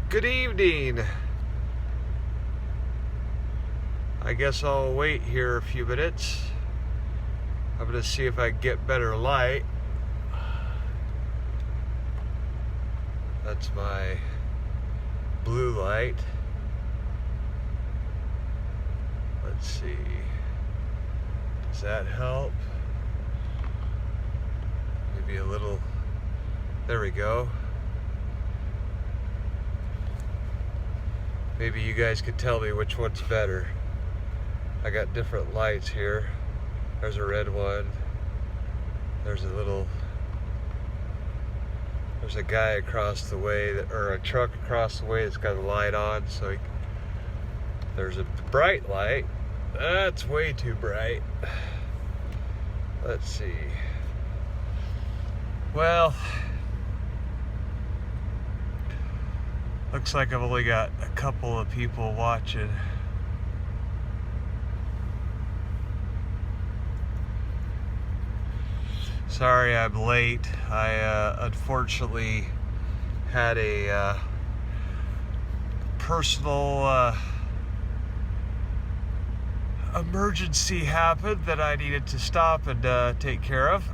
Good evening. I guess I'll wait here a few minutes. I'm going to see if I can get better light. That's my blue light. Let's see. Does that help? Maybe a little. There we go. Maybe you guys could tell me which one's better. I got different lights here. There's a red one. There's a guy across the way, or a truck across the way that's got a light on. So there's a bright light. That's way too bright. Let's see. Well, looks like I've only got a couple of people watching. Sorry I'm late. I unfortunately had a personal emergency happen that I needed to stop and take care of.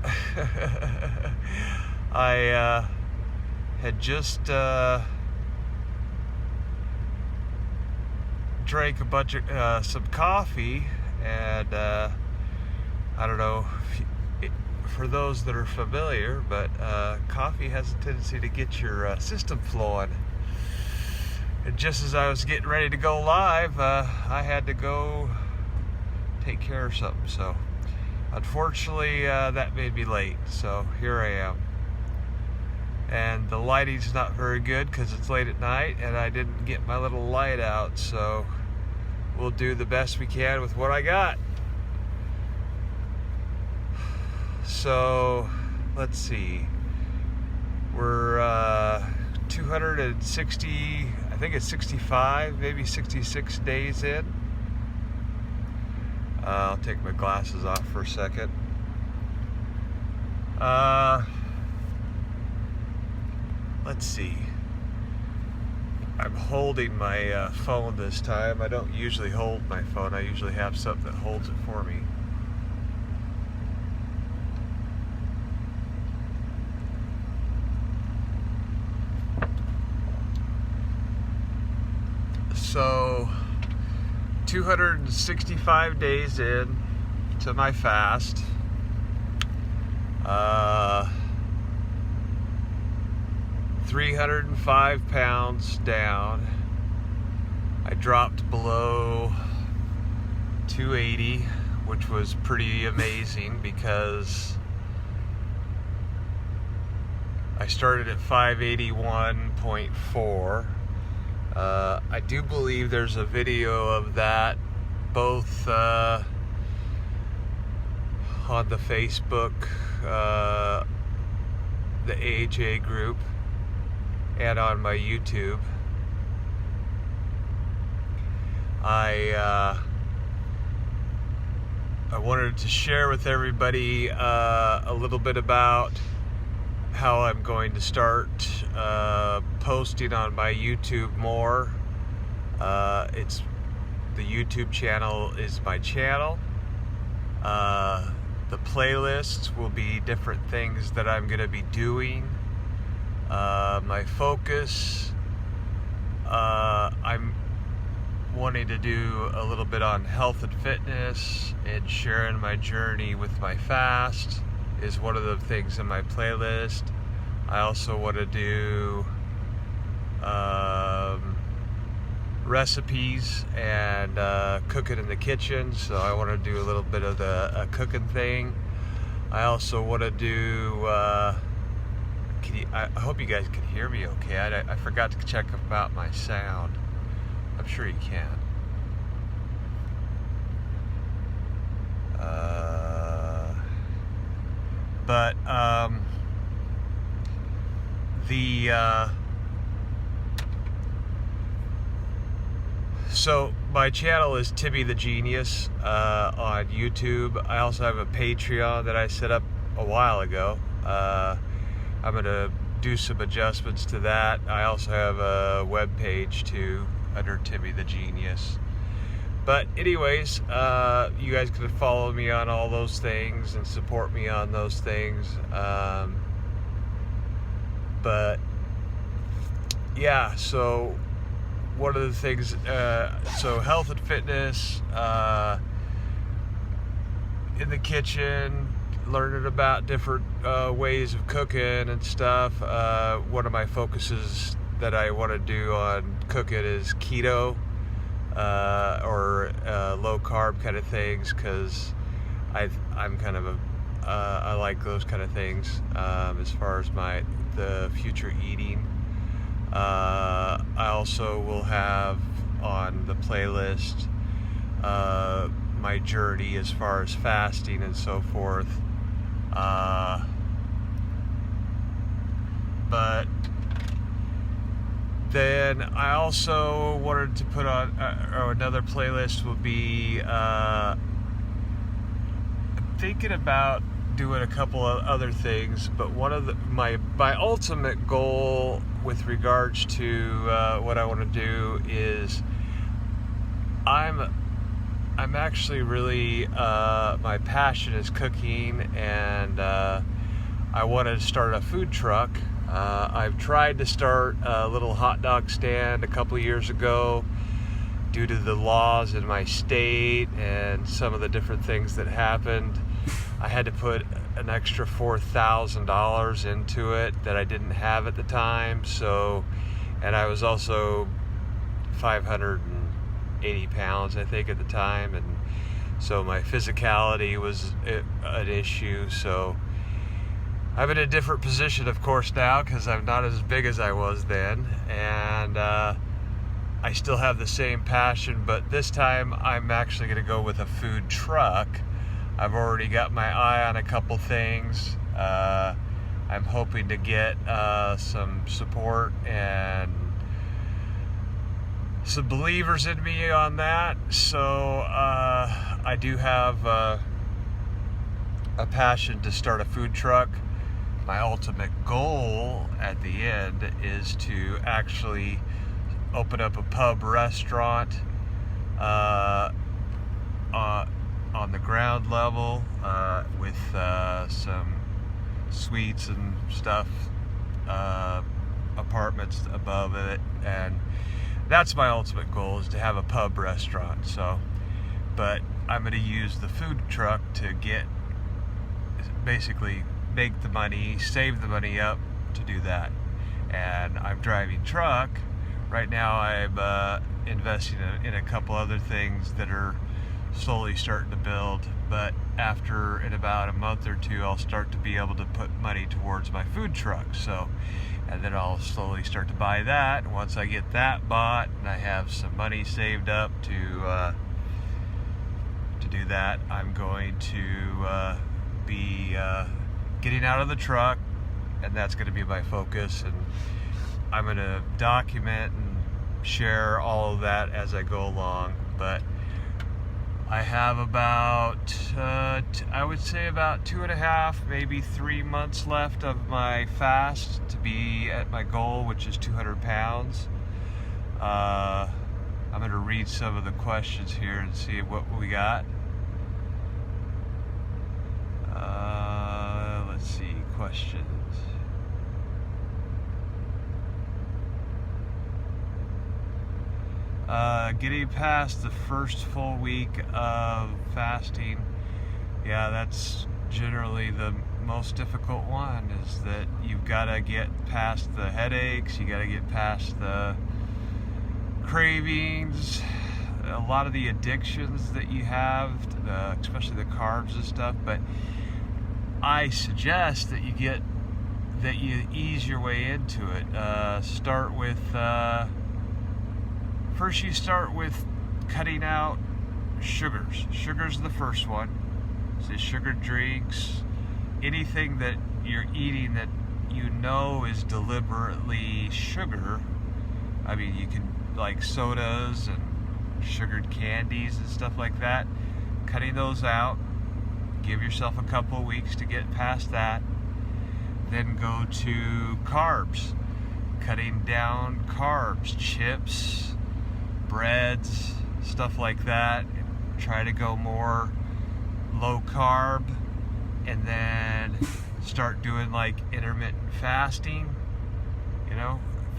I had just drank a bunch of some coffee, and I don't know for those that are familiar, but coffee has a tendency to get your system flowing. And just as I was getting ready to go live, I had to go take care of something. So unfortunately, that made me late. So here I am. And the lighting's not very good because it's late at night and I didn't get my little light out. So we'll do the best we can with what I got. So let's see, we're 260, I think it's 65, maybe 66 days in. I'll take my glasses off for a second. Let's see, I'm holding my phone this time. I don't usually hold my phone. I usually have something that holds it for me. So 265 days in to my fast. 305 pounds down. I dropped below 280, which was pretty amazing because I started at 581.4. I do believe there's a video of that both on the Facebook, the AHA group, and on my YouTube. I wanted to share with everybody a little bit about how I'm going to start posting on my YouTube more. It's the YouTube channel is my channel. The playlists will be different things that I'm going to be doing. My focus, I'm wanting to do a little bit on health and fitness, and sharing my journey with my fast is one of the things in my playlist. I also want to do recipes and cooking in the kitchen, so I want to do a little bit of the cooking thing. I also want to do I hope you guys can hear me okay. I forgot to check about my sound. I'm sure you can. But so my channel is Timmy the Genius on YouTube. I also have a Patreon that I set up a while ago. I'm gonna do some adjustments to that. I also have a web page too under Timmy the Genius. But anyways, you guys can follow me on all those things and support me on those things. But yeah, so one of the things, so health and fitness, in the kitchen, learning about different ways of cooking and stuff. One of my focuses that I want to do on cooking is keto, or low carb kind of things, because I'm kind of I like those kind of things as far as the future eating. I also will have on the playlist my journey as far as fasting and so forth. But then I also wanted to put on another playlist will be I'm thinking about doing a couple of other things, but one of my ultimate goal with regards to what I want to do is I'm actually really my passion is cooking, and I wanted to start a food truck. I've tried to start a little hot dog stand a couple of years ago. Due to the laws in my state and some of the different things that happened, I had to put an extra $4,000 into it that I didn't have at the time. So, and I was also 580 pounds, I think, at the time, and so my physicality was an issue. So I'm in a different position, of course, now, because I'm not as big as I was then, and I still have the same passion, but this time I'm actually going to go with a food truck. I've already got my eye on a couple things. I'm hoping to get some support and some believers in me on that. So I do have a passion to start a food truck. My ultimate goal at the end is to actually open up a pub restaurant on the ground level with some suites and stuff, apartments above it, and that's my ultimate goal, is to have a pub restaurant. So, but I'm going to use the food truck to basically make the money, save the money up to do that. And I'm driving truck. Right now I'm investing in a couple other things that are slowly starting to build, but in about a month or two, I'll start to be able to put money towards my food truck. So, and then I'll slowly start to buy that. And once I get that bought and I have some money saved up to do that, I'm going to be getting out of the truck, and that's going to be my focus. And I'm going to document and share all of that as I go along. But I have about, I would say about 2.5, maybe 3 months left of my fast to be at my goal, which is 200 pounds. I'm going to read some of the questions here and see what we got. Let's see, questions. Getting past the first full week of fasting, yeah, that's generally the most difficult one, is that you've got to get past the headaches, you got to get past the cravings, a lot of the addictions that you have, especially the carbs and stuff. But I suggest that you ease your way into it. First you start with cutting out sugars. Sugar's the first one. So sugared drinks, anything that you're eating that you know is deliberately sugar. I mean, you can, like sodas and sugared candies and stuff like that. Cutting those out. Give yourself a couple of weeks to get past that. then go to carbs, cutting down carbs, chips, breads, stuff like that. Try to go more low carb, and then start doing like intermittent fasting.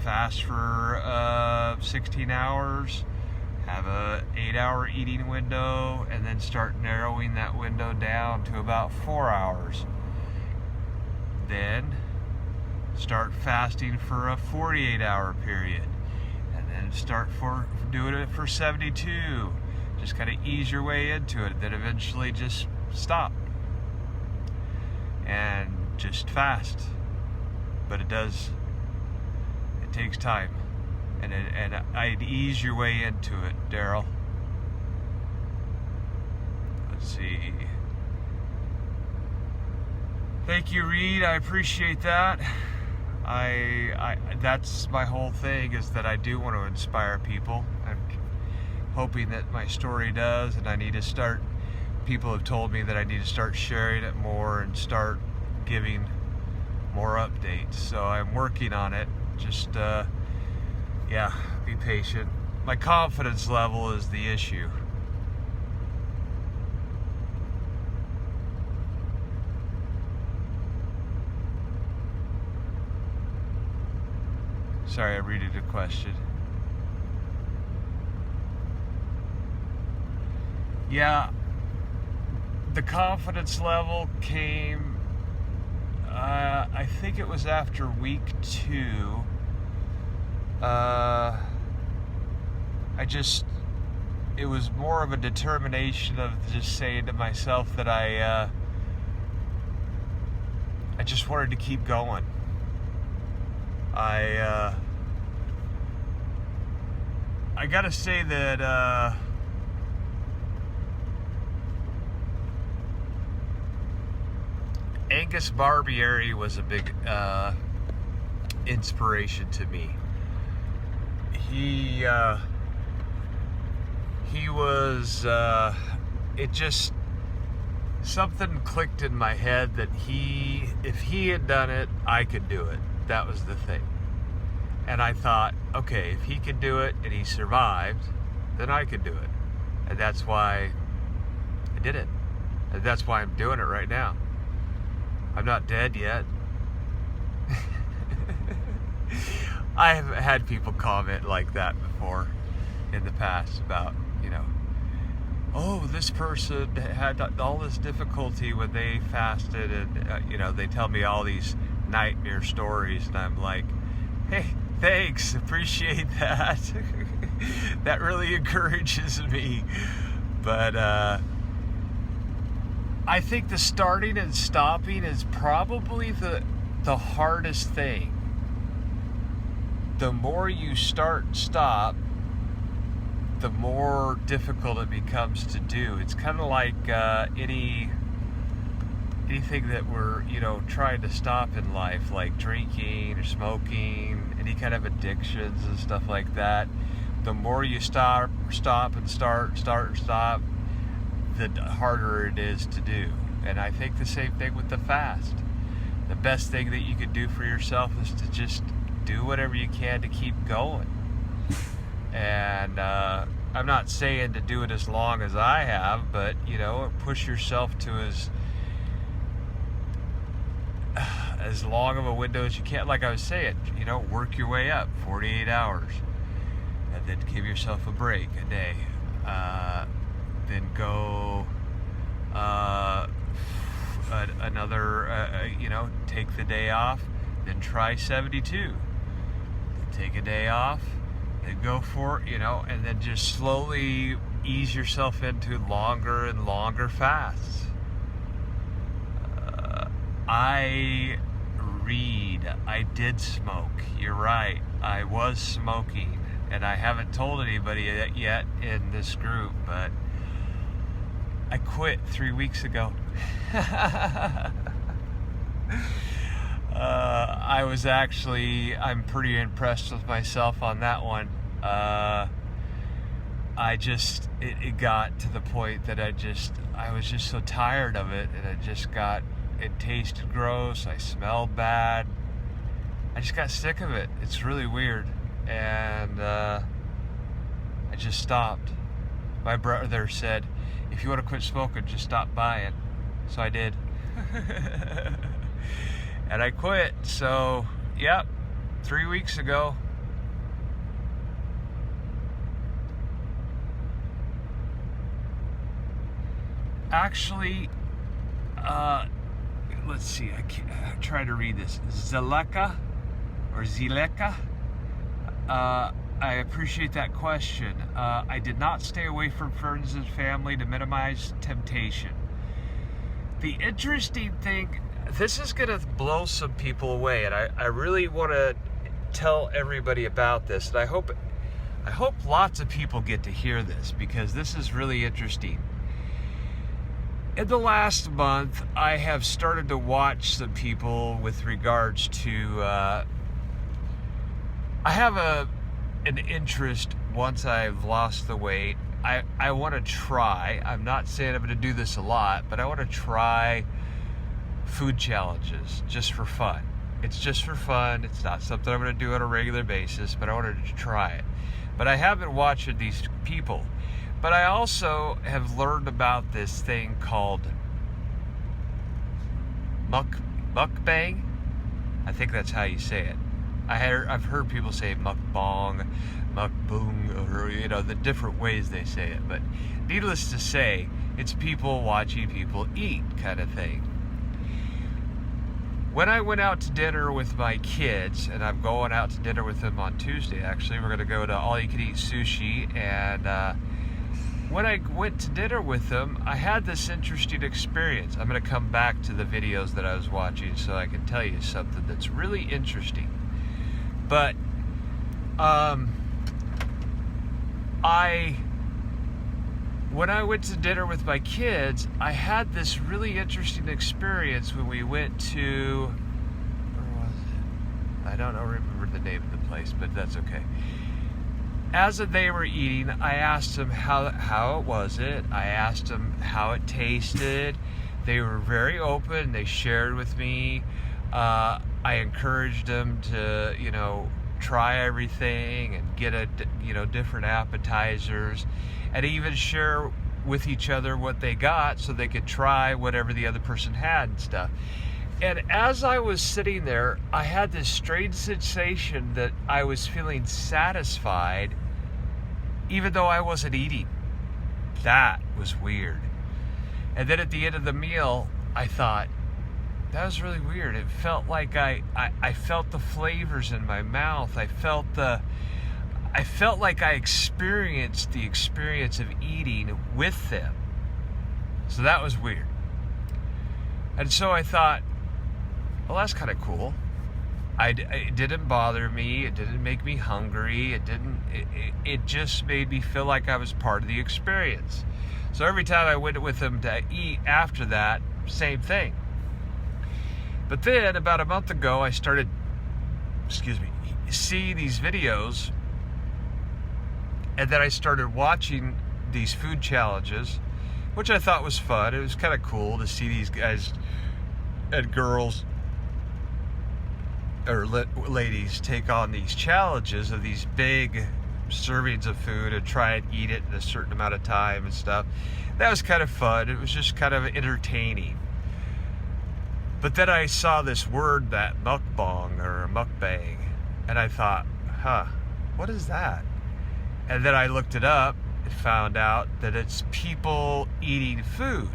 Fast for 16 hours, have a 8-hour eating window, and then start narrowing that window down to about 4 hours. Then start fasting for a 48-hour period, and then start doing it for 72. Just kind of ease your way into it, then eventually just stop and just fast. But it takes time, and I'd ease your way into it, Daryl. Let's see. Thank you, Reed. I appreciate that. I that's my whole thing, is that I do want to inspire people. I'm hoping that my story does, and I need to start. People have told me that I need to start sharing it more and start giving more updates. So I'm working on it. Just be patient. My confidence level is the issue. Sorry, I read it a question. Yeah, the confidence level came, I think it was after week 2. It was more of a determination of just saying to myself that I just wanted to keep going. I gotta say that Angus Barbieri was a big inspiration to me. He was, it just, something clicked in my head that if he had done it, I could do it. That was the thing. And I thought, okay, if he could do it and he survived, then I could do it. And that's why I did it. And that's why I'm doing it right now. I'm not dead yet. I have had people comment like that before in the past about, oh, this person had all this difficulty when they fasted, and they tell me all these nightmare stories, and I'm like, hey, thanks, appreciate that. That really encourages me. But I think the starting and stopping is probably the hardest thing. The more you start and stop, the more difficult it becomes to do. It's kind of like anything that we're trying to stop in life, like drinking or smoking, any kind of addictions and stuff like that. The more you stop and start and stop, the harder it is to do. And I think the same thing with the fast. The best thing that you can do for yourself is to just do whatever you can to keep going. And I'm not saying to do it as long as I have, but push yourself to as long of a window as you can. Like I was saying, work your way up 48 hours, and then give yourself a break, a day. Then go another, take the day off, then try 72. Then take a day off, then go for it, and then just slowly ease yourself into longer and longer fasts. I did smoke. You're right. I was smoking, and I haven't told anybody yet in this group, but I quit 3 weeks ago. I'm pretty impressed with myself on that one. It got to the point that I was just so tired of it, and I just got It tasted gross. I smelled bad. I just got sick of it. It's really weird. And I just stopped. My brother said, if you want to quit smoking, just stop buying. So I did. And I quit. So, yep, 3 weeks ago. Actually, let's see, I'm trying to read this. Zileka, or Zileka? I appreciate that question. I did not stay away from friends and family to minimize temptation. The interesting thing, this is going to blow some people away, and I really want to tell everybody about this, and I hope lots of people get to hear this, because this is really interesting. In the last month, I have started to watch some people with regards to, I have an interest once I've lost the weight. I want to try, I'm not saying I'm going to do this a lot, but I want to try food challenges just for fun. It's just for fun. It's not something I'm going to do on a regular basis, but I wanted to try it. But I have been watching these people. But I also have learned about this thing called mukbang. I think that's how you say it. I've heard people say mukbang, mukbang, or the different ways they say it. But needless to say, it's people watching people eat kind of thing. When I went out to dinner with my kids, and I'm going out to dinner with them on Tuesday, actually, we're going to go to All You Can Eat Sushi, and when I went to dinner with them, I had this interesting experience. I'm going to come back to the videos that I was watching so I can tell you something that's really interesting. But when I went to dinner with my kids, I had this really interesting experience when we went to, where was it? I don't remember the name of the place, but that's okay. As they were eating, I asked them how it was it. I asked them how it tasted. They were very open. They shared with me. I encouraged them to, try everything and get different appetizers, and even share with each other what they got so they could try whatever the other person had and stuff. And as I was sitting there, I had this strange sensation that I was feeling satisfied even though I wasn't eating. That was weird. And then at the end of the meal, I thought, that was really weird. It felt like I felt the flavors in my mouth. I felt like I experienced the experience of eating with them. So that was weird. And so I thought, well, that's kind of cool. It didn't bother me. It didn't make me hungry. It just made me feel like I was part of the experience. So every time I went with them to eat after that, same thing. But then about a month ago, I started, see these videos, and then I started watching these food challenges, which I thought was fun. It was kind of cool to see these guys and girls or ladies take on these challenges of these big servings of food and try and eat it in a certain amount of time and stuff. That was kind of fun. It was just kind of entertaining. But then I saw this word, that mukbang or mukbang, and I thought, what is that? And then I looked it up and found out that it's people eating food.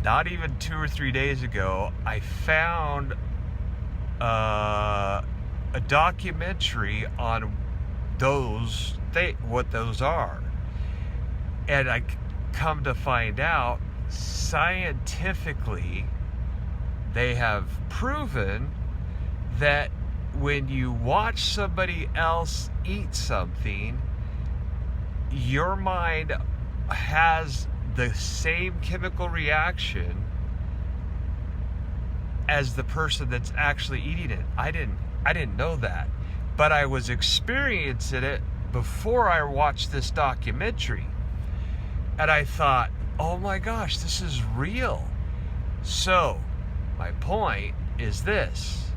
Not even 2 or 3 days ago, I found a documentary on what those are. And I come to find out, scientifically, they have proven that when you watch somebody else eat something, your mind has the same chemical reaction as the person that's actually eating it. I didn't know that, but I was experiencing it before I watched this documentary, and I thought, oh my gosh, this is real. So, my point is this.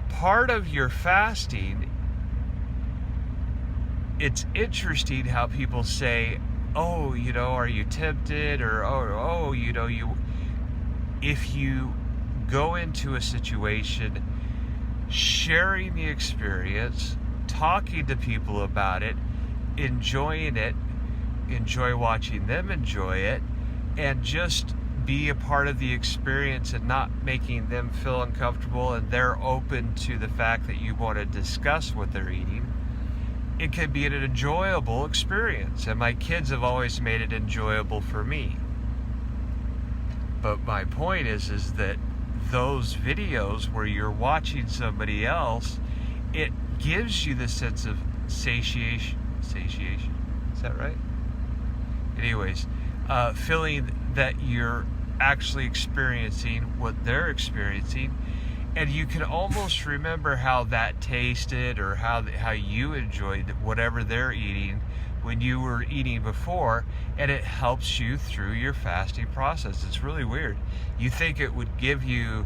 Part of your fasting, it's interesting how people say, oh, are you tempted? Or, oh, if you go into a situation, sharing the experience, talking to people about it, enjoying it, enjoy watching them enjoy it, and just be a part of the experience and not making them feel uncomfortable, and they're open to the fact that you want to discuss what they're eating, it can be an enjoyable experience. And my kids have always made it enjoyable for me. But my point is that those videos where you're watching somebody else, it gives you the sense of satiation, is that right? Anyways, feeling that you're actually experiencing what they're experiencing, and you can almost remember how that tasted, or how you enjoyed whatever they're eating when you were eating before, and it helps you through your fasting process. It's really weird. You think it would give you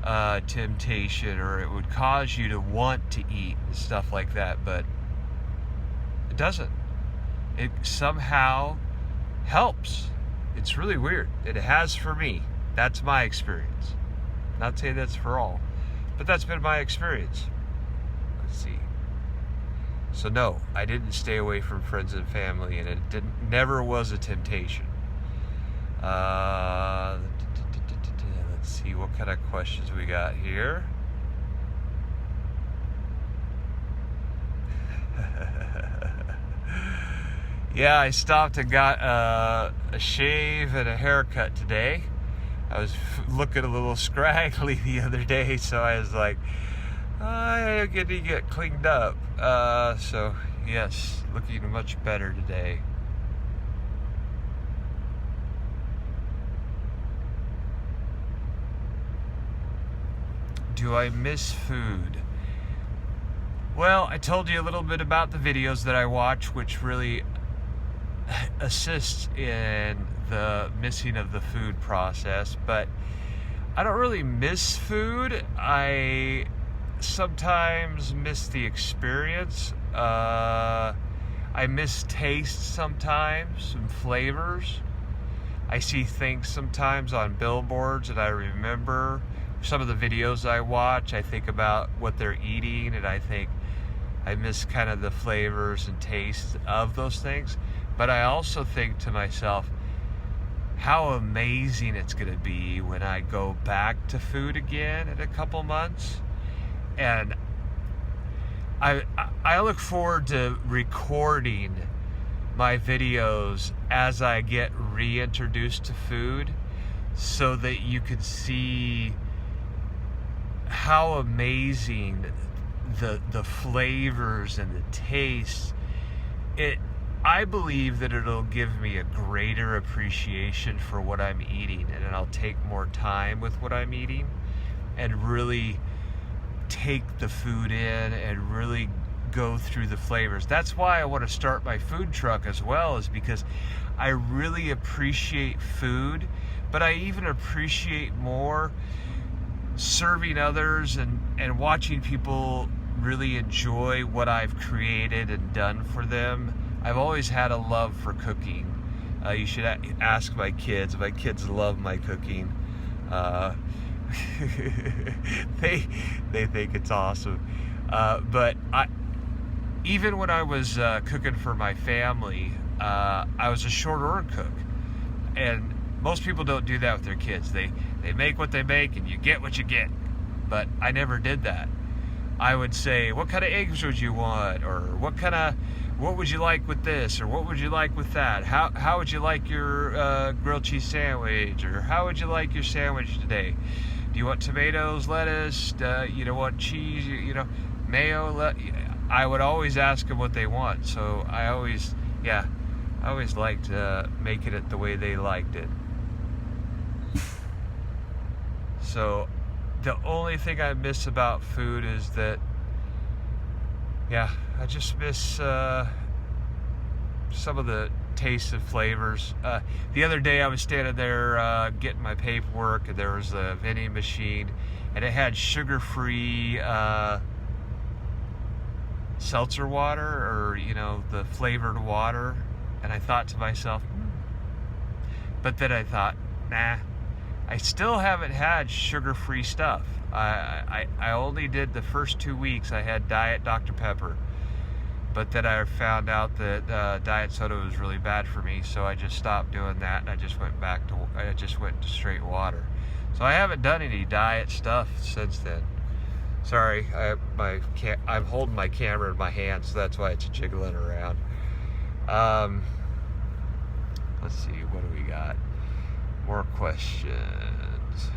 temptation, or it would cause you to want to eat and stuff like that, but it doesn't. It somehow helps. It's really weird. It has for me. That's my experience. Not saying that's for all, but that's been my experience. Let's see. So no, I didn't stay away from friends and family, and it never was a temptation. Let's see what kind of questions we got here. Yeah, I stopped and got a shave and a haircut today. I was looking a little scraggly the other day, so I was like, I get to get cleaned up. So yes, looking much better today. Do I miss food? Well, I told you a little bit about the videos that I watch, which really assists in the missing of the food process, but I don't really miss food. I sometimes miss the experience. I miss taste sometimes, some flavors. I see things sometimes on billboards, and I remember some of the videos I watch. I think about what they're eating, and I think I miss kind of the flavors and tastes of those things. But I also think to myself, how amazing it's going to be when I go back to food again in a couple months. And I look forward to recording my videos as I get reintroduced to food, so that you can see how amazing the flavors and the tastes. I believe that it'll give me a greater appreciation for what I'm eating, and I'll take more time with what I'm eating and really take the food in and really go through the flavors. That's why I want to start my food truck as well, is because I really appreciate food, but I even appreciate more serving others and watching people really enjoy what I've created and done for them. I've always had a love for cooking. You should ask my kids. My kids love my cooking. They think it's awesome. But even when I was cooking for my family, I was a short order cook, and most people don't do that with their kids. They make what they make, and you get what you get. But I never did that. I would say, what kind of eggs would you want, or what would you like with this, or what would you like with that? How would you like your grilled cheese sandwich, or how would you like your sandwich today? Do you want tomatoes, lettuce? You don't want cheese? Mayo? I would always ask them what they want. So I always liked making it the way they liked it. So the only thing I miss about food is that, I just miss some of the tastes of flavors. The other day I was standing there getting my paperwork, and there was a vending machine, and it had sugar-free seltzer water, or the flavored water, and I thought to myself, but then I thought, nah, I still haven't had sugar-free stuff. I only did the first 2 weeks. I had Diet Dr. Pepper, but then I found out that diet soda was really bad for me, so I just stopped doing that, and I just went to straight water. So I haven't done any diet stuff since then. Sorry, I'm holding my camera in my hand, so that's why it's jiggling around. Let's see, what do we got? More questions.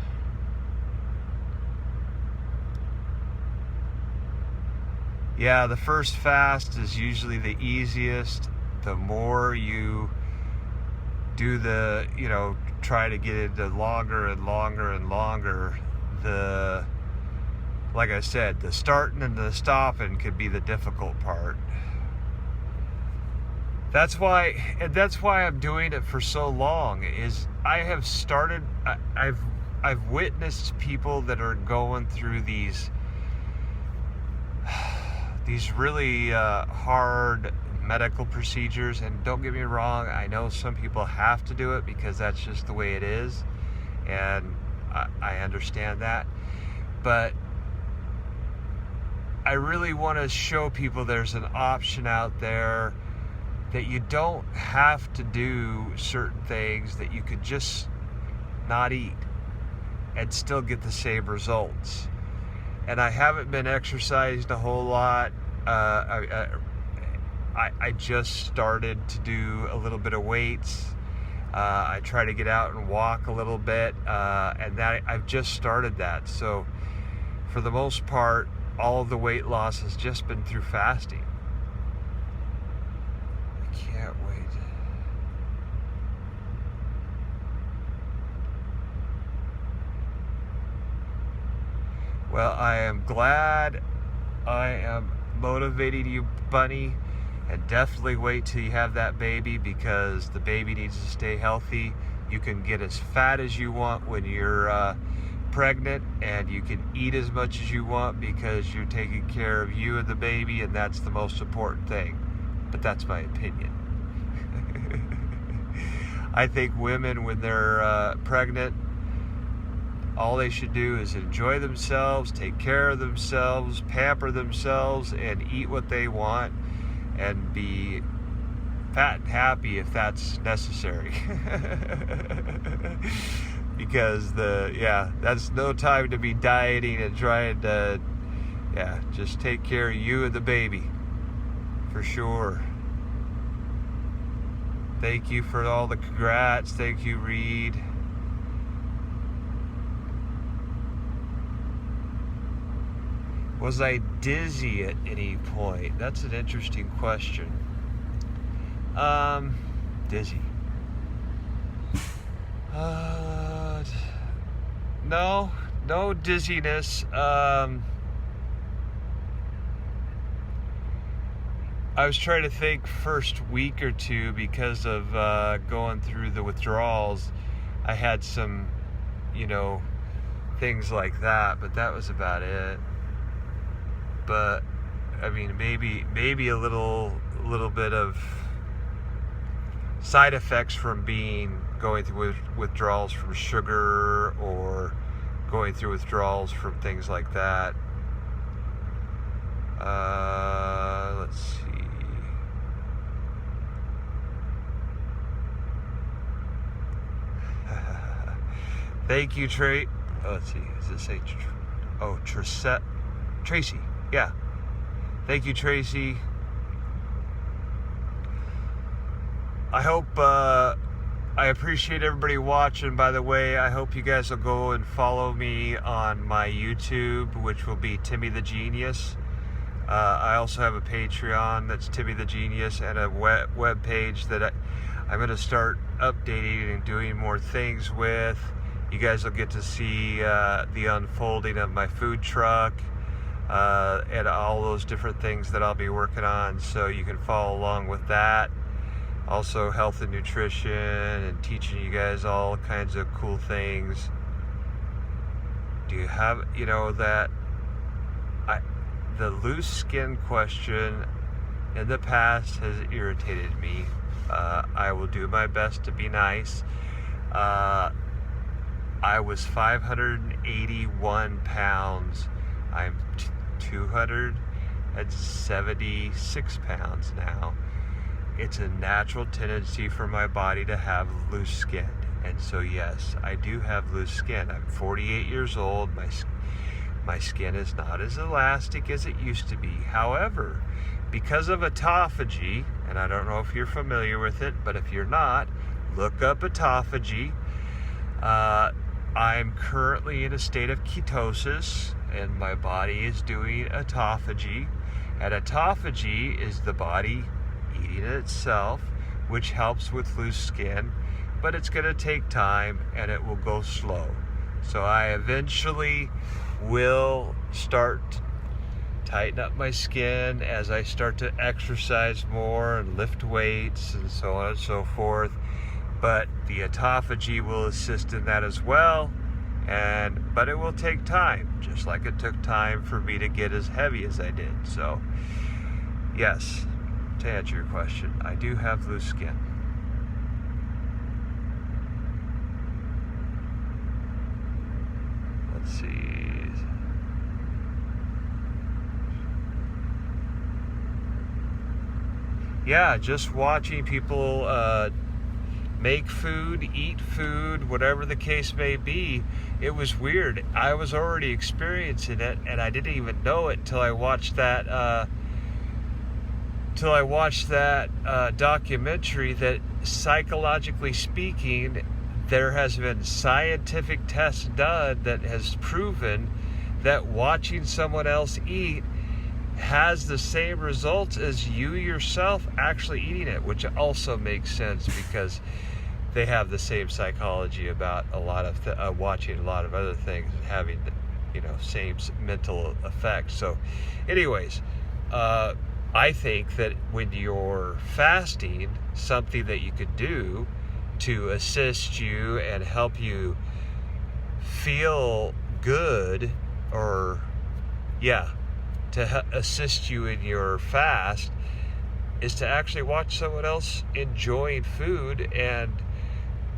Yeah, the first fast is usually the easiest. The more you do try to get into longer and longer and longer, like I said, the starting and the stopping could be the difficult part. That's why I'm doing it for so long. Is I've witnessed people that are going through these really hard medical procedures, and don't get me wrong, I know some people have to do it because that's just the way it is, and I understand that, but I really want to show people there's an option out there, that you don't have to do certain things, that you could just not eat and still get the same results. And I haven't been exercising a whole lot. I just started to do a little bit of weights. I try to get out and walk a little bit, and that I've just started that. So for the most part, all of the weight loss has just been through fasting. I can't wait. Well, I am glad I am motivating you, Bunny, and definitely wait till you have that baby, because the baby needs to stay healthy. You can get as fat as you want when you're pregnant, and you can eat as much as you want because you're taking care of you and the baby, and that's the most important thing. But that's my opinion. I think women, when they're pregnant, all they should do is enjoy themselves, take care of themselves, pamper themselves, and eat what they want, and be fat and happy if that's necessary. Because that's no time to be dieting and trying to, just take care of you and the baby, for sure. Thank you for all the congrats. Thank you, Reed. Was I dizzy at any point? That's an interesting question. Dizzy. No dizziness. I was trying to think first week or two, because of going through the withdrawals. I had some, things like that, but that was about it. But I mean, maybe a little bit of side effects from going through withdrawals from sugar, or going through withdrawals from things like that. Let's see. Thank you, Trey. Let's see. Does it say? Tracy. Yeah. Thank you, Tracy. I hope, I appreciate everybody watching, by the way. I hope you guys will go and follow me on my YouTube, which will be Timmy the Genius. I also have a Patreon that's Timmy the Genius, and a web page that I'm going to start updating and doing more things with. You guys will get to see the unfolding of my food truck, and all those different things that I'll be working on, so you can follow along with that. Also health and nutrition and teaching you guys all kinds of cool things. Do you have, the loose skin question in the past has irritated me. I will do my best to be nice. I was 581 pounds. I'm 276 pounds now. It's a natural tendency for my body to have loose skin. And so yes, I do have loose skin. I'm 48 years old. My skin is not as elastic as it used to be. However, because of autophagy, and I don't know if you're familiar with it, but if you're not, look up autophagy. I'm currently in a state of ketosis, and my body is doing autophagy. And autophagy is the body eating itself, which helps with loose skin, but it's going to take time and it will go slow. So I eventually will start to tighten up my skin as I start to exercise more and lift weights and so on and so forth. But the autophagy will assist in that as well, but it will take time, just like it took time for me to get as heavy as I did. So yes, to answer your question, I do have loose skin. Let's see. Yeah, just watching people make food, eat food, whatever the case may be, it was weird. I was already experiencing it, and I didn't even know it until I watched that documentary. That psychologically speaking, there has been scientific tests done that has proven that watching someone else eat has the same results as you yourself actually eating it, which also makes sense because they have the same psychology about a lot of watching a lot of other things and having the same mental effects. So anyways, I think that when you're fasting, something that you could do to assist you and help you feel good, to assist you in your fast, is to actually watch someone else enjoying food and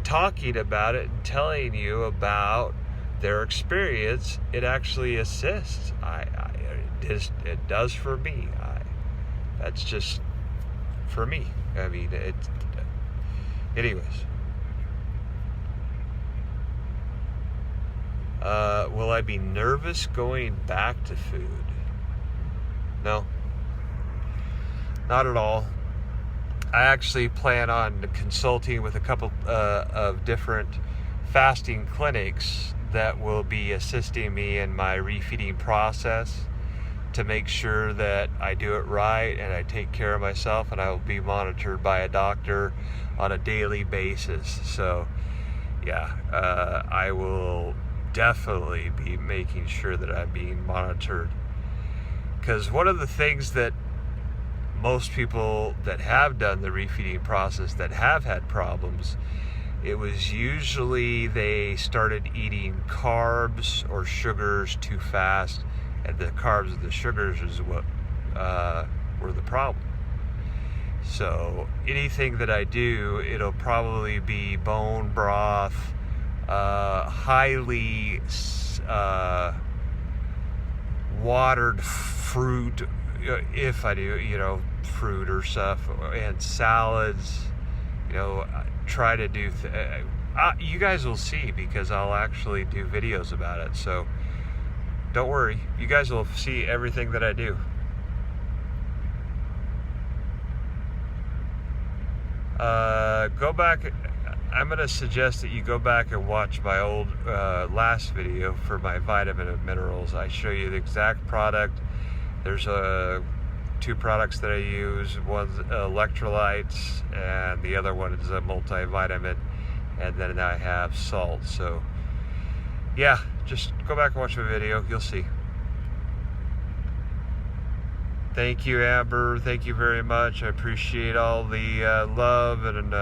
talking about it and telling you about their experience. It actually assists. It does for me. That's just for me. I mean, anyways. Will I be nervous going back to food? No, not at all. I actually plan on consulting with a couple of different fasting clinics that will be assisting me in my refeeding process to make sure that I do it right and I take care of myself, and I will be monitored by a doctor on a daily basis. So yeah, I will definitely be making sure that I'm being monitored. Because one of the things that most people that have done the refeeding process that have had problems, it was usually they started eating carbs or sugars too fast, and the carbs and the sugars is what were the problem. So anything that I do, it'll probably be bone broth, highly watered fruit, if I do, fruit or stuff, and salads. Try to do you guys will see, because I'll actually do videos about it, so don't worry, you guys will see everything that I do. Go back. I'm going to suggest that you go back and watch my old last video for my vitamin and minerals. I show you the exact product. There's two products that I use. One's electrolytes, and the other one is a multivitamin, and then I have salt. So yeah, just go back and watch my video. You'll see. Thank you, Amber. Thank you very much. I appreciate all the love and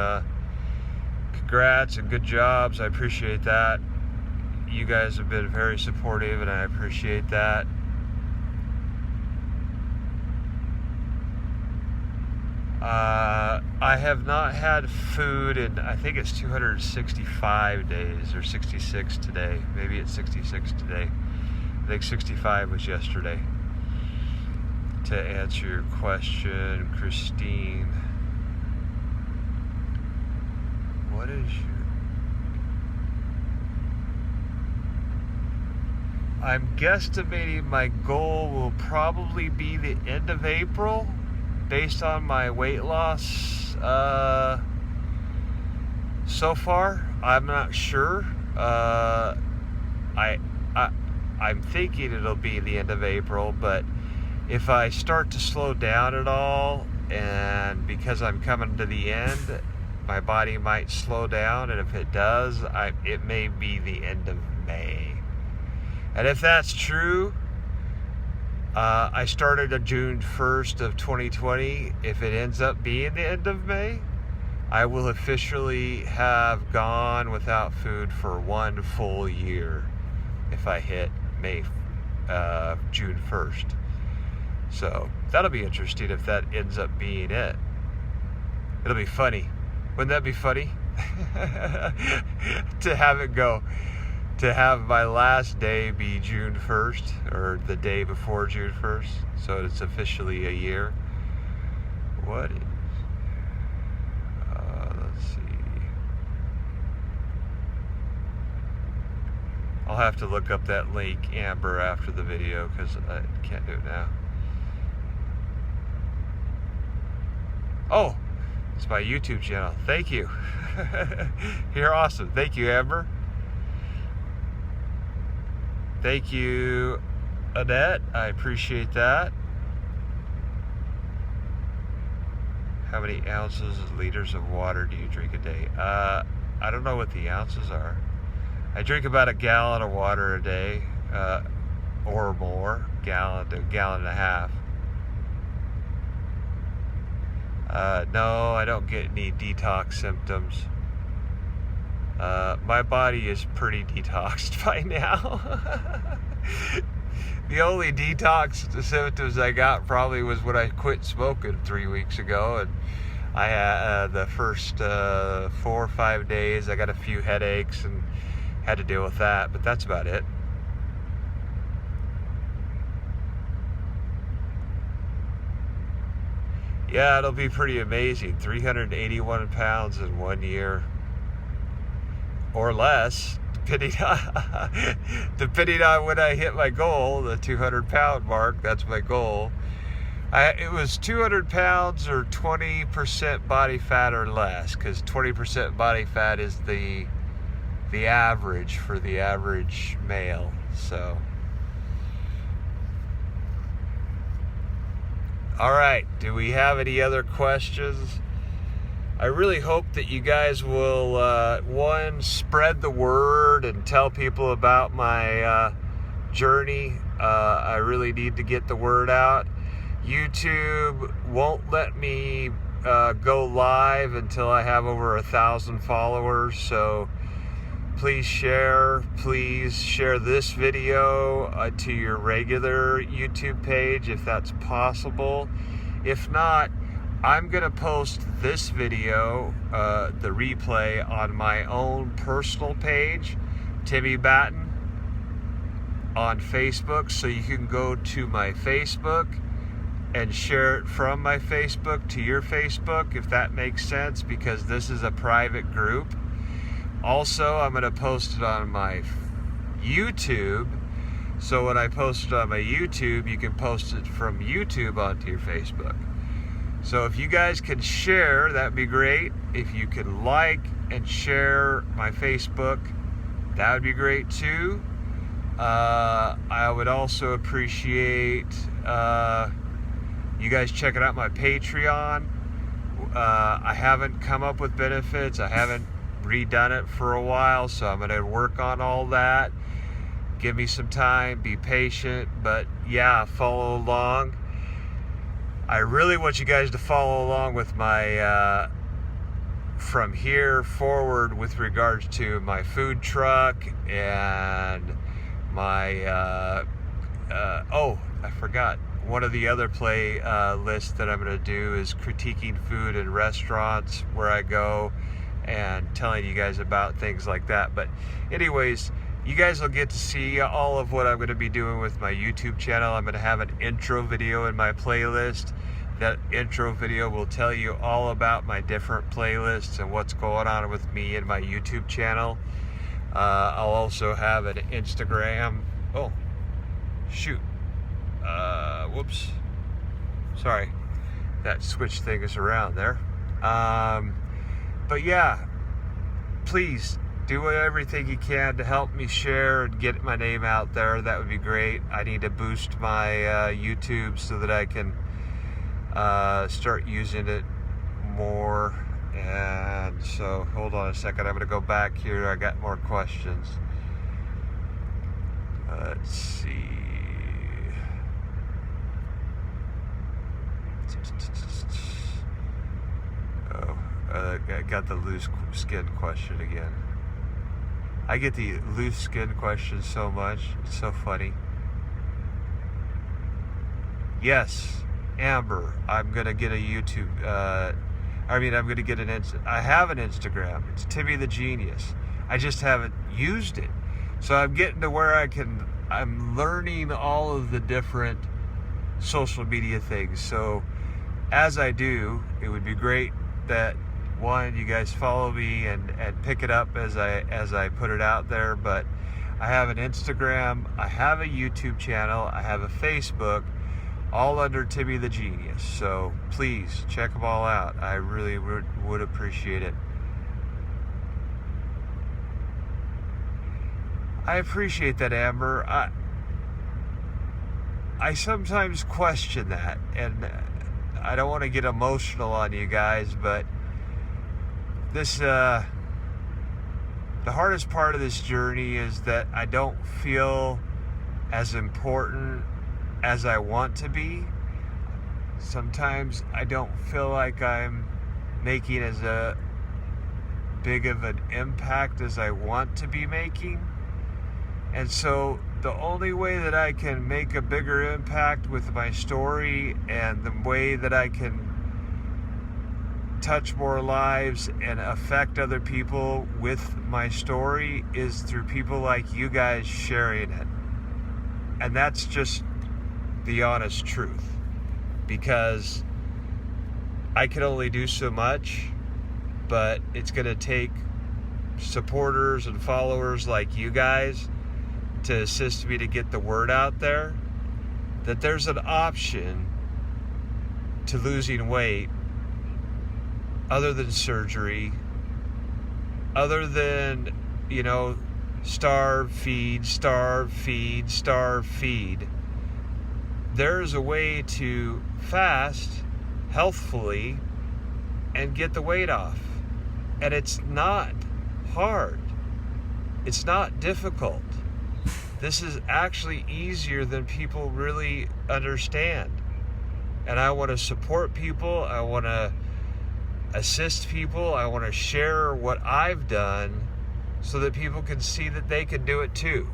congrats and good jobs. I appreciate that. You guys have been very supportive, and I appreciate that. I have not had food in, I think it's 265 days, or 66 today. Maybe it's 66 today. I think 65 was yesterday. To answer your question, Christine, what is I'm guesstimating my goal will probably be the end of April, based on my weight loss so far. I'm not sure. I'm thinking it'll be the end of April, but if I start to slow down at all, and because I'm coming to the end, my body might slow down, and if it does, it may be the end of May. And if that's true, I started on June 1st of 2020. If it ends up being the end of May, I will officially have gone without food for 1 full year if I hit June 1st. So that'll be interesting if that ends up being it. It'll be funny. Wouldn't that be funny? To have it go, to have my last day be June 1st, or the day before June 1st, so it's officially a year. What is, let's see. I'll have to look up that link, Amber, after the video, because I can't do it now. Oh, it's my YouTube channel. Thank you. You're awesome. Thank you, Amber. Thank you, Annette. I appreciate that. How many ounces, liters of water do you drink a day? I don't know what the ounces are. I drink about a gallon of water a day, or more. Gallon to a gallon and a half. No, I don't get any detox symptoms. My body is pretty detoxed by now. The only detox symptoms I got probably was when I quit smoking 3 weeks ago, and I had the first 4 or 5 days I got a few headaches and had to deal with that, but that's about it. Yeah, it'll be pretty amazing. 381 pounds in 1 year. Or less, depending on when I hit my goal, the 200-pound mark. That's my goal. It was 200 pounds or 20% body fat or less, because 20% body fat is the average for the average male. So, all right. Do we have any other questions? I really hope that you guys will, one, spread the word and tell people about my journey. I really need to get the word out. YouTube won't let me go live until I have over 1,000 followers, so please share this video to your regular YouTube page if that's possible. If not, I'm going to post this video, the replay, on my own personal page, Timmy Batten, on Facebook. So you can go to my Facebook and share it from my Facebook to your Facebook, if that makes sense, because this is a private group. Also, I'm going to post it on my YouTube. So when I post it on my YouTube, you can post it from YouTube onto your Facebook. So if you guys can share, that'd be great. If you could like and share my Facebook, that would be great too. I would also appreciate you guys checking out my Patreon. I haven't come up with benefits. I haven't redone it for a while, so I'm going to work on all that. Give me some time, be patient, but yeah, follow along. I really want you guys to follow along with my from here forward with regards to my food truck and my oh, I forgot, one of the other play lists that I'm going to do is critiquing food in restaurants where I go and telling you guys about things like that. But anyways, you guys will get to see all of what I'm going to be doing with my YouTube channel. I'm going to have an intro video in my playlist. That intro video will tell you all about my different playlists and what's going on with me and my YouTube channel. I'll also have an Instagram. Oh, shoot. Whoops. Sorry. That switch thing is around there. But yeah, please do everything you can to help me share and get my name out there. That would be great. I need to boost my YouTube so that I can start using it more. And so hold on a second, I'm going to go back here. I got more questions. Let's see. Oh, I got the loose skin question again. I get the loose skin question so much. It's so funny. Yes, Amber, I'm going to get a YouTube, I'm going to get I have an Instagram. It's Timmy the Genius. I just haven't used it. So I'm getting to where I'm learning all of the different social media things. So as I do, it would be great that, one, you guys follow me and pick it up as I put it out there. But I have an Instagram, I have a YouTube channel, I have a Facebook, all under Timmy the Genius. So please check them all out. I really would appreciate it. I appreciate that, Amber. I sometimes question that, and I don't want to get emotional on you guys, but this the hardest part of this journey is that I don't feel as important as I want to be. Sometimes I don't feel like I'm making as a big of an impact as I want to be making. And so the only way that I can make a bigger impact with my story, and the way that I can touch more lives and affect other people with my story, is through people like you guys sharing it. And that's just the honest truth, because I can only do so much, but it's going to take supporters and followers like you guys to assist me to get the word out there that there's an option to losing weight other than surgery, other than, starve, feed, starve, feed, starve, feed. There's a way to fast healthfully and get the weight off. And it's not hard. It's not difficult. This is actually easier than people really understand. And I want to support people. I want to assist people. I want to share what I've done so that people can see that they can do it too.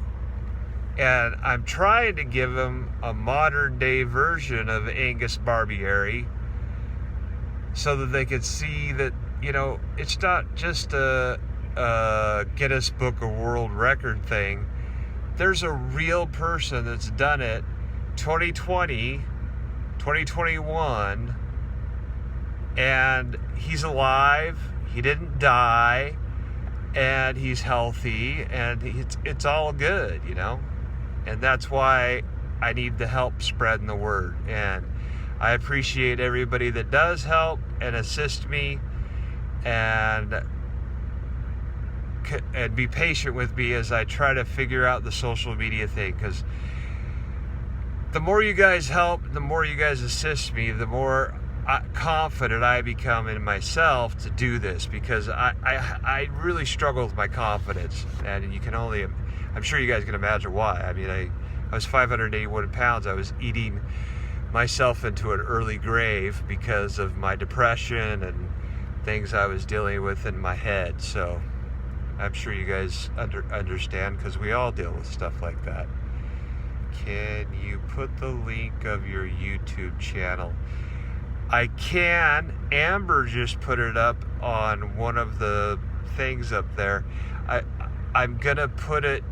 And I'm trying to give them a modern day version of Angus Barbieri so that they can see that, it's not just a Guinness Book of World Record thing. There's a real person that's done it 2020, 2021, and he's alive, he didn't die, and he's healthy, and it's all good, And that's why I need the help spreading the word. And I appreciate everybody that does help and assist me, and be patient with me as I try to figure out the social media thing, because the more you guys help, the more you guys assist me, the more confident I become in myself to do this, because I really struggle with my confidence, and you can only, I'm sure you guys can imagine why. I mean, I was 581 pounds. I was eating myself into an early grave because of my depression and things I was dealing with in my head. So I'm sure you guys understand, because we all deal with stuff like that. Can you put the link of your YouTube channel? I can. Amber just put it up on one of the things up there. I'm gonna put it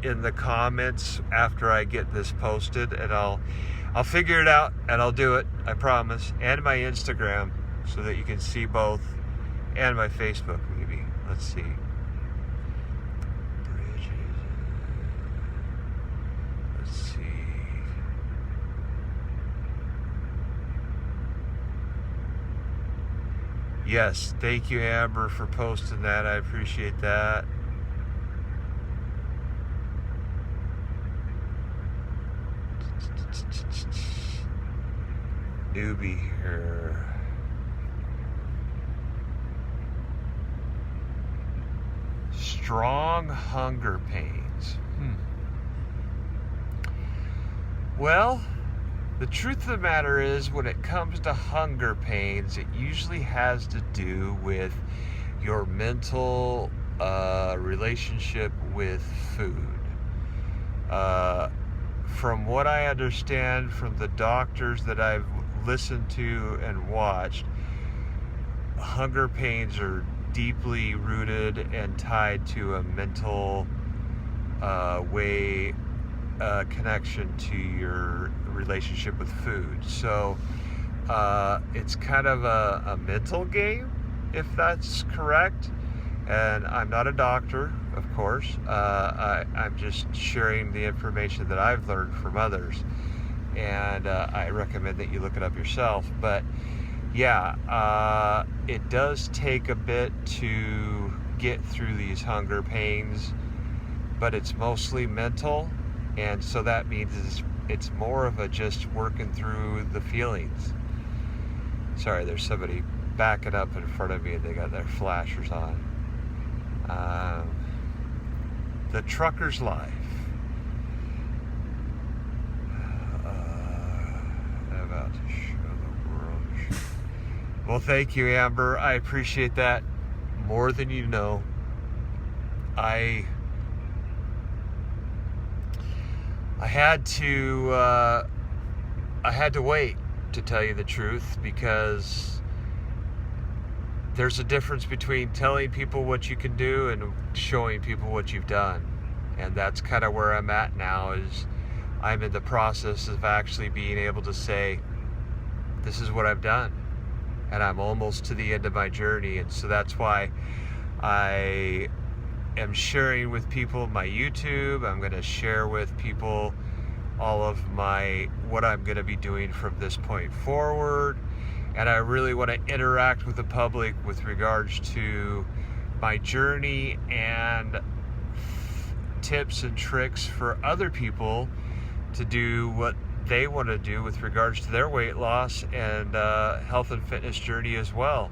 in the comments after I get this posted, and I'll figure it out and I'll do it, I promise. And my Instagram, so that you can see both, and my Facebook maybe. Let's see. Let's see. Yes, thank you, Amber, for posting that. I appreciate that. Newbie here. Strong hunger pains. Well, the truth of the matter is, when it comes to hunger pains, it usually has to do with your mental relationship with food. From what I understand from the doctors that I've listened to and watched, hunger pains are deeply rooted and tied to a mental connection to your relationship with food. So it's kind of a mental game, if that's correct. And I'm not a doctor, of course. I'm just sharing the information that I've learned from others, and I recommend that you look it up yourself. But yeah, it does take a bit to get through these hunger pains, but it's mostly mental, and so that means it's more of a just working through the feelings. Sorry, there's somebody backing up in front of me and they got their flashers on. The trucker's life. I'm about to show the world. Well, thank you, Amber. I appreciate that more than you know. I had to wait, to tell you the truth, because there's a difference between telling people what you can do and showing people what you've done. And that's kind of where I'm at now, is I'm in the process of actually being able to say, this is what I've done. And I'm almost to the end of my journey. And so that's why I am sharing with people my YouTube. I'm going to share with people all of what I'm going to be doing from this point forward. And I really want to interact with the public with regards to my journey and tips and tricks for other people to do what they want to do with regards to their weight loss and health and fitness journey as well.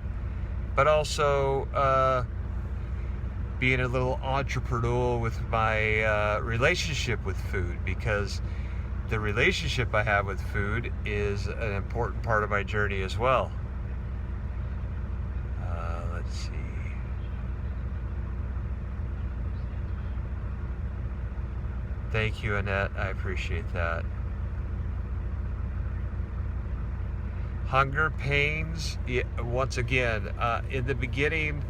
But also being a little entrepreneurial with my relationship with food, because the relationship I have with food is an important part of my journey as well. Let's see. Thank you, Annette. I appreciate that. Hunger pains, once again, in the beginning,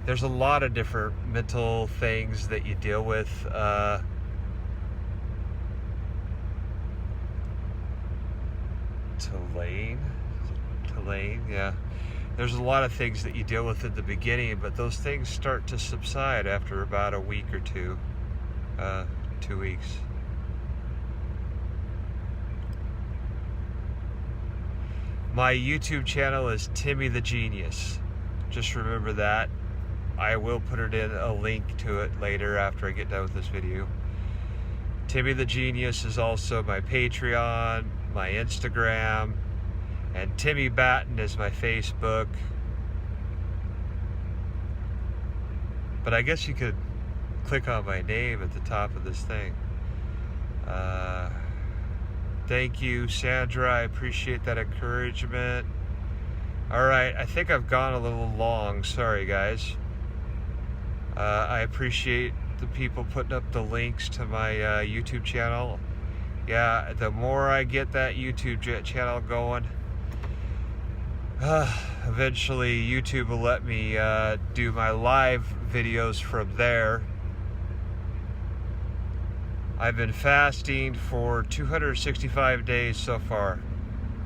there's a lot of different mental things that you deal with. Tulane, yeah. There's a lot of things that you deal with at the beginning, but those things start to subside after about a week or two, 2 weeks. My YouTube channel is Timmy the Genius. Just remember that. I will put it in a link to it later after I get done with this video. Timmy the Genius is also my Patreon, my Instagram, and Timmy Batten is my Facebook. But I guess you could click on my name at the top of this thing. Thank you, Sandra. I appreciate that encouragement. All right, I think I've gone a little long. Sorry, guys. I appreciate the people putting up the links to my YouTube channel. Yeah, the more I get that YouTube channel going, eventually YouTube will let me do my live videos from there. I've been fasting for 265 days so far,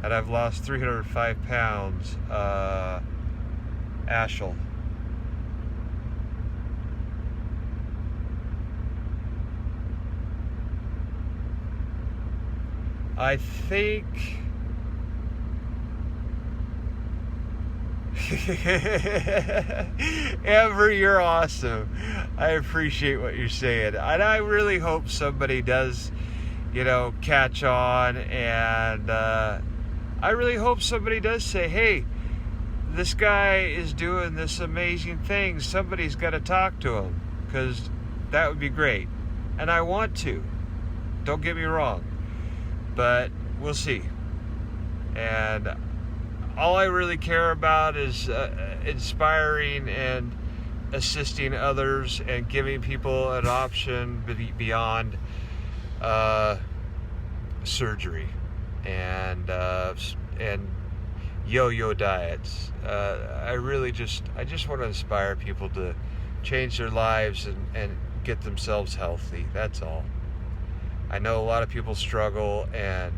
and I've lost 305 pounds. Ashel. I think Amber, you're awesome. I appreciate what you're saying, and I really hope somebody does, catch on, and I really hope somebody does say, hey, this guy is doing this amazing thing. Somebody's got to talk to him, because that would be great, and I want to. Don't get me wrong, but we'll see. And all I really care about is inspiring and assisting others and giving people an option beyond surgery and yo-yo diets. I just want to inspire people to change their lives and get themselves healthy. That's all. I know a lot of people struggle, and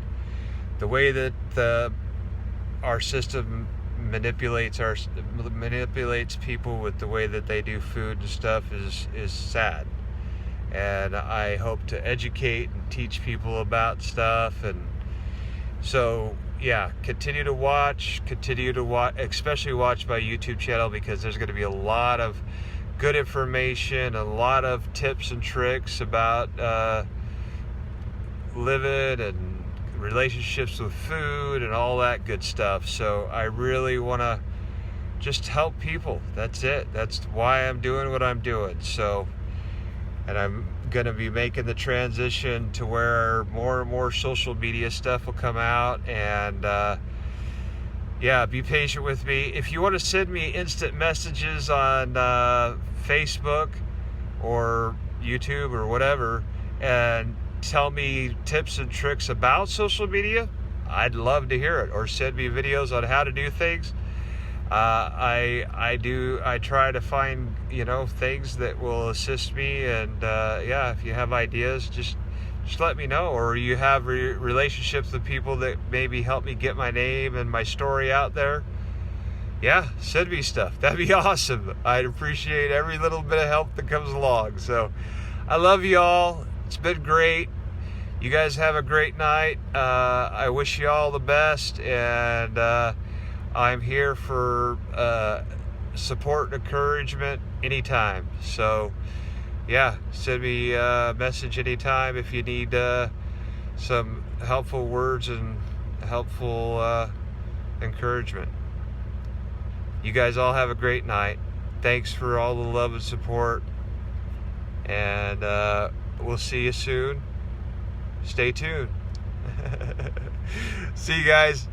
the way that our system manipulates people with the way that they do food and stuff is sad. And I hope to educate and teach people about stuff. And so, yeah, continue to watch, especially watch my YouTube channel, because there's going to be a lot of good information, a lot of tips and tricks about living and relationships with food and all that good stuff. So I really want to just help people. That's it. That's why I'm doing what I'm doing. So, and I'm going to be making the transition to where more and more social media stuff will come out. And yeah, be patient with me. If you want to send me instant messages on Facebook or YouTube or whatever, and tell me tips and tricks about social media, I'd love to hear it. Or send me videos on how to do things. I try to find things that will assist me, and yeah, if you have ideas, just let me know. Or you have relationships with people that maybe help me get my name and my story out there, yeah, send me stuff. That'd be awesome. I'd appreciate every little bit of help that comes along. So I love you all. It's been great. You guys have a great night. I wish you all the best, and I'm here for support and encouragement anytime. So, yeah, send me a message anytime if you need some helpful words and helpful encouragement. You guys all have a great night. Thanks for all the love and support, and we'll see you soon. Stay tuned. See you guys.